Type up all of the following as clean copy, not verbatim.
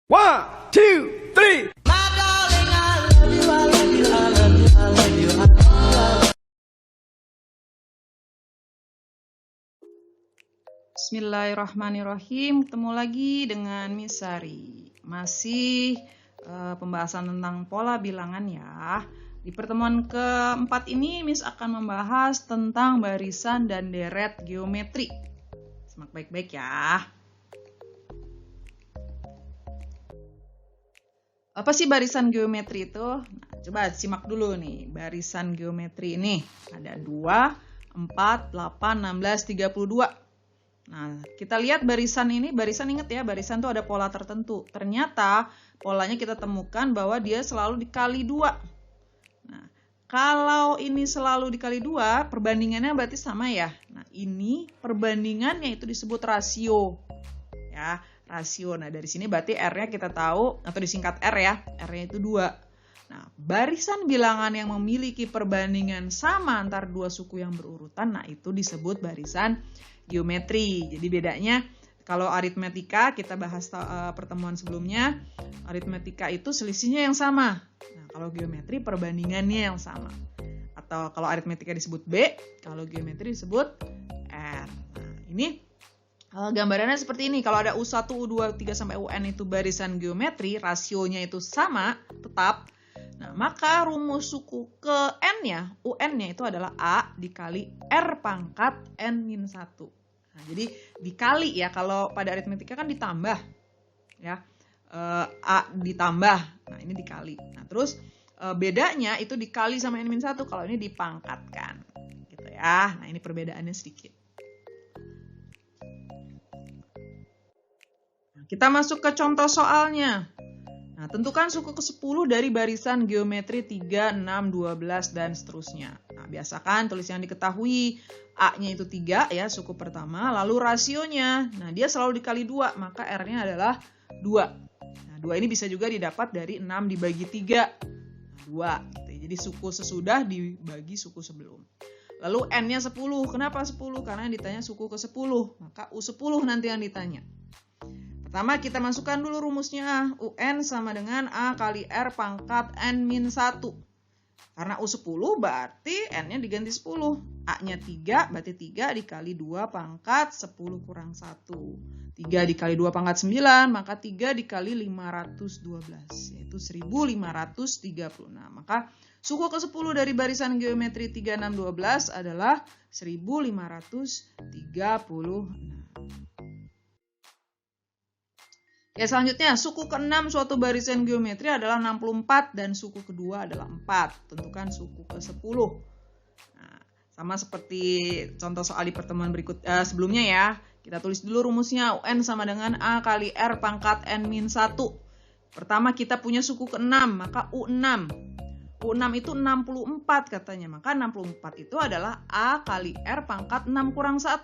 One, two, three. Bismillahirrahmanirrahim. Ketemu lagi dengan Miss Sari. Masih pembahasan tentang pola bilangan ya. Di pertemuan keempat ini Miss akan membahas tentang barisan dan deret geometri. Simak baik-baik ya. Apa sih barisan geometri itu? Nah, coba simak dulu nih. Barisan geometri ini ada 2, 4, 8, 16, 32. Nah, kita lihat barisan ini, barisan ingat ya, barisan tuh ada pola tertentu. Ternyata polanya kita temukan bahwa dia selalu dikali 2. Nah, kalau ini selalu dikali 2, perbandingannya berarti sama ya. Nah, ini perbandingannya itu disebut rasio. Ya, rasio. Nah, dari sini berarti R-nya kita tahu, atau disingkat R ya, R-nya itu 2. Nah, barisan bilangan yang memiliki perbandingan sama antar dua suku yang berurutan, nah itu disebut barisan geometri. Jadi bedanya, kalau aritmetika, kita bahas pertemuan sebelumnya, aritmetika itu selisihnya yang sama. Nah, kalau geometri perbandingannya yang sama. Atau kalau aritmetika disebut B, kalau geometri disebut R. Nah, ini gambarannya seperti ini. Kalau ada U1, U2, U3 sampai UN itu barisan geometri, rasionya itu sama, tetap. Nah, maka rumus suku ke N-nya, UN-nya itu adalah A dikali R pangkat N-1. Nah, jadi dikali ya, kalau pada aritmetika kan ditambah. Ya, A ditambah, nah ini dikali. Nah, terus bedanya itu dikali sama N-1, kalau ini dipangkatkan. Gitu ya, nah ini perbedaannya sedikit. Kita masuk ke contoh soalnya. Nah, tentukan suku ke-10 dari barisan geometri 3, 6, 12, dan seterusnya. Nah, biasakan tulis yang diketahui. A-nya itu 3 ya, suku pertama. Lalu rasionya, nah dia selalu dikali 2, maka R-nya adalah 2. Nah, 2 ini bisa juga didapat dari 6 dibagi 3. Nah, 2. Gitu. Jadi suku sesudah dibagi suku sebelum. Lalu N-nya 10. Kenapa 10? Karena yang ditanya suku ke-10. Maka U10 nanti yang ditanya. Pertama kita masukkan dulu rumusnya. UN sama dengan A kali R pangkat N-1. Karena U10 berarti N-nya diganti 10. A-nya 3 berarti 3 dikali 2 pangkat 10 kurang 1. 3 dikali 2 pangkat 9 maka 3 dikali 512 yaitu 1536. Maka suku ke-10 dari barisan geometri 3, 6, 12 adalah 1536. Ya, selanjutnya suku ke-6 suatu barisan geometri adalah 64 dan suku kedua adalah 4. Tentukan suku ke-10. Nah, sama seperti contoh soal di pertemuan berikut sebelumnya ya. Kita tulis dulu rumusnya. UN sama dengan A kali R pangkat N-1. Pertama kita punya suku ke-6, maka U6. U6 itu 64 katanya. Maka 64 itu adalah A kali R pangkat 6 kurang 1.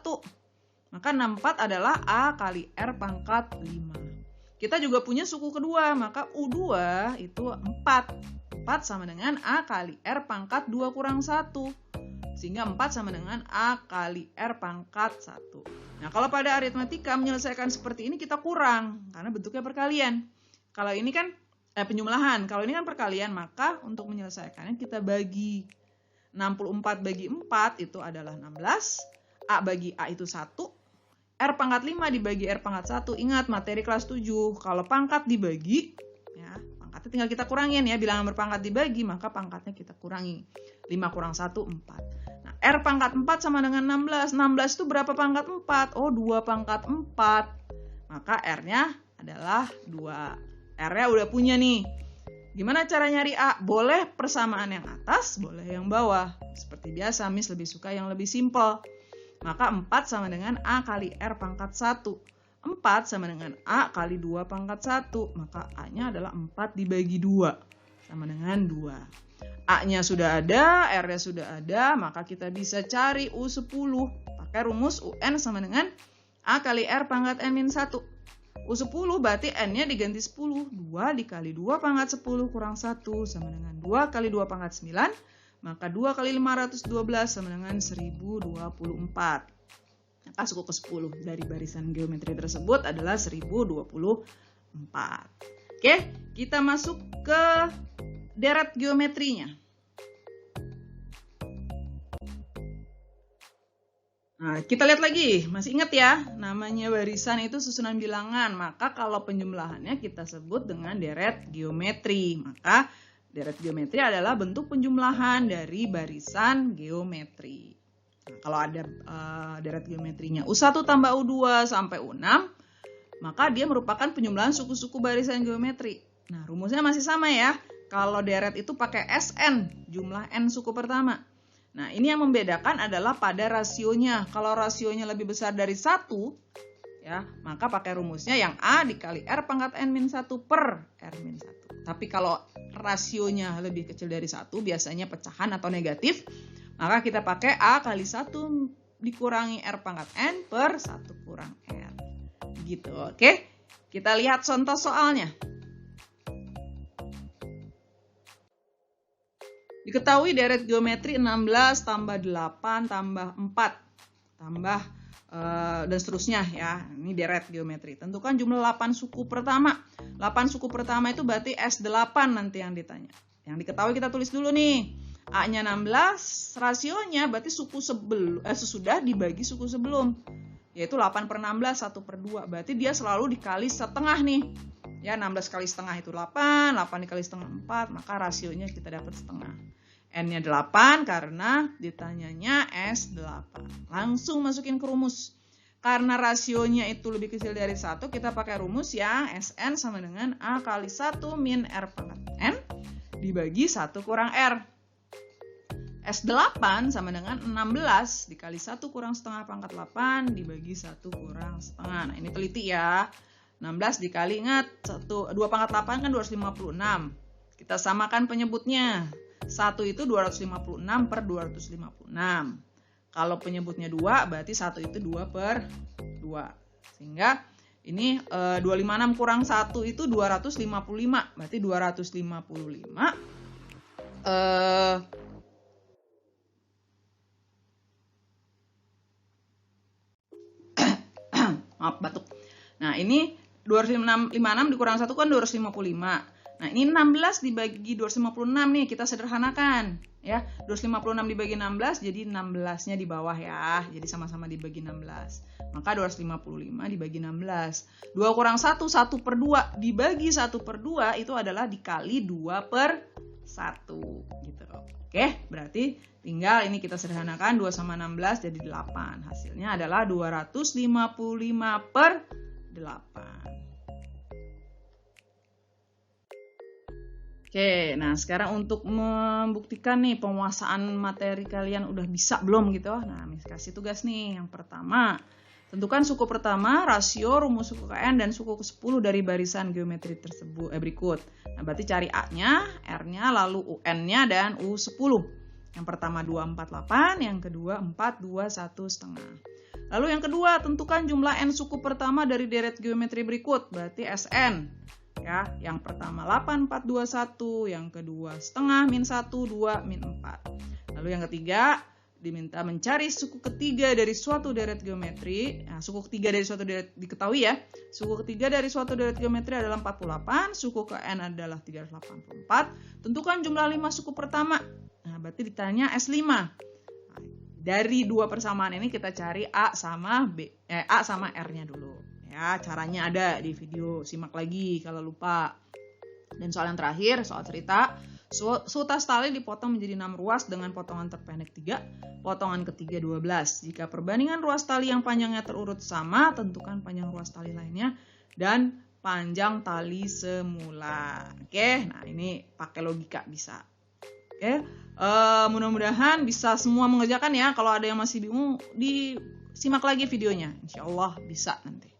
Maka 64 adalah A kali R pangkat 5. Kita juga punya suku kedua, maka U2 itu 4. 4 sama dengan A kali R pangkat 2 kurang 1. Sehingga 4 sama dengan A kali R pangkat 1. Nah, kalau pada aritmetika menyelesaikan seperti ini kita kurang, karena bentuknya perkalian. Kalau ini kan penjumlahan, kalau ini kan perkalian, maka untuk menyelesaikannya kita bagi. 64 bagi 4 itu adalah 16. A bagi A itu 1. R pangkat 5 dibagi R pangkat 1. Ingat materi kelas 7. Kalau pangkat dibagi, ya, pangkatnya tinggal kita kurangin ya. Bilangan berpangkat dibagi, maka pangkatnya kita kurangi. 5 kurang 1, 4. Nah, R pangkat 4 sama dengan 16. 16 itu berapa pangkat 4? Oh, 2 pangkat 4. Maka R-nya adalah 2. R-nya udah punya nih. Gimana cara nyari A? Boleh persamaan yang atas, boleh yang bawah. Seperti biasa, Miss lebih suka yang lebih simpel. Maka 4 sama dengan A kali R pangkat 1. 4 sama dengan A kali 2 pangkat 1. Maka A-nya adalah 4 dibagi 2. Sama dengan 2. A-nya sudah ada, R-nya sudah ada. Maka kita bisa cari U10. Pakai rumus UN sama dengan A kali R pangkat N-1. U10 berarti N-nya diganti 10. 2 dikali 2 pangkat 10 kurang 1. Sama dengan 2 kali 2 pangkat 9. Maka 2 kali 512 sama dengan 1024. Maka suku ke-10 dari barisan geometri tersebut adalah 1024. Oke, kita masuk ke deret geometrinya. Nah, kita lihat lagi, masih ingat ya, namanya barisan itu susunan bilangan, maka kalau penjumlahannya kita sebut dengan deret geometri. Maka deret geometri adalah bentuk penjumlahan dari barisan geometri. Nah, kalau ada deret geometrinya U1 tambah U2 sampai U6, maka dia merupakan penjumlahan suku-suku barisan geometri. Nah, rumusnya masih sama ya, kalau deret itu pakai SN, jumlah N suku pertama. Nah, ini yang membedakan adalah pada rasionya. Kalau rasionya lebih besar dari 1, ya, maka pakai rumusnya yang A dikali R pangkat N-1 per R-1. Tapi kalau rasionya lebih kecil dari 1, biasanya pecahan atau negatif, maka kita pakai A kali 1 dikurangi R pangkat N per 1 kurang R. Gitu, oke? Kita lihat contoh soalnya. Diketahui deret geometri 16 tambah 8 tambah 4 tambah dan seterusnya ya. Ini deret geometri. Tentukan jumlah 8 suku pertama. 8 suku pertama itu berarti S8 nanti yang ditanya. Yang diketahui kita tulis dulu nih. A-nya 16, rasionya berarti suku sesudah dibagi suku sebelum. Yaitu 8 per 16, 1 per 2. Berarti dia selalu dikali setengah nih. Ya, 16 kali setengah itu 8, 8 dikali setengah 4, maka rasionya kita dapat setengah. N-nya 8 karena ditanyanya S8. Langsung masukin ke rumus. Karena rasionya itu lebih kecil dari 1, kita pakai rumus yang Sn sama dengan A kali 1 min R pangkat N dibagi 1 kurang R. S8 sama dengan 16 dikali 1 kurang setengah pangkat 8 dibagi 1 kurang setengah. Nah, ini teliti ya. 16 dikali, ingat, 2 pangkat 8 kan 256. Kita samakan penyebutnya. 1 itu 256 per 256. Kalau penyebutnya 2, berarti 1 itu 2 per 2. Sehingga ini 256 kurang 1 itu 255. Berarti 255. Maaf, batuk. Nah, ini 256 dikurang 1 kan 255. Nah, ini 16 dibagi 256 nih, kita sederhanakan. Ya, 256 dibagi 16, jadi 16-nya di bawah ya. Jadi sama-sama dibagi 16. Maka 255 dibagi 16. 2 kurang 1, 1 per 2. Dibagi 1 per 2 itu adalah dikali 2 per 1. Gitu. Oke, berarti tinggal ini kita sederhanakan. 2 sama 16 jadi 8. Hasilnya adalah 255 per 8. Oke, nah sekarang untuk membuktikan nih penguasaan materi kalian udah bisa belum gitu. Nah, Miss kasih tugas nih. Yang pertama, tentukan suku pertama, rasio, rumus suku ke-n, dan suku ke-10 dari barisan geometri tersebut berikut. Nah, berarti cari A-nya, R-nya, lalu UN-nya, dan U10. Yang pertama 248, yang kedua 421,5. Lalu yang kedua, tentukan jumlah N suku pertama dari deret geometri berikut, berarti SN. Ya, yang pertama 8, 4, 2, 1, yang kedua setengah, min 1, 2, min 4. Lalu yang ketiga, diminta mencari suku ketiga dari suatu deret geometri. Nah, suku ketiga dari suatu deret diketahui ya. Suku ketiga dari suatu deret geometri adalah 48, suku ke N adalah 384. Tentukan jumlah 5 suku pertama. Nah, berarti ditanya S5. Nah, dari dua persamaan ini kita cari A sama R-nya dulu. Ya, caranya ada di video, simak lagi kalau lupa. Dan soal yang terakhir, soal cerita, sutas tali dipotong menjadi 6 ruas dengan potongan terpendek 3, potongan ketiga 12. Jika perbandingan ruas tali yang panjangnya terurut sama, tentukan panjang ruas tali lainnya dan panjang tali semula. Oke, nah ini pakai logika bisa. Oke, mudah-mudahan bisa semua mengerjakan ya. Kalau ada yang masih bingung, disimak lagi videonya. Insya Allah bisa nanti.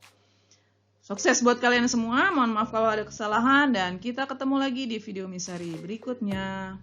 Sukses buat kalian semua, mohon maaf kalau ada kesalahan, dan kita ketemu lagi di video Misari berikutnya.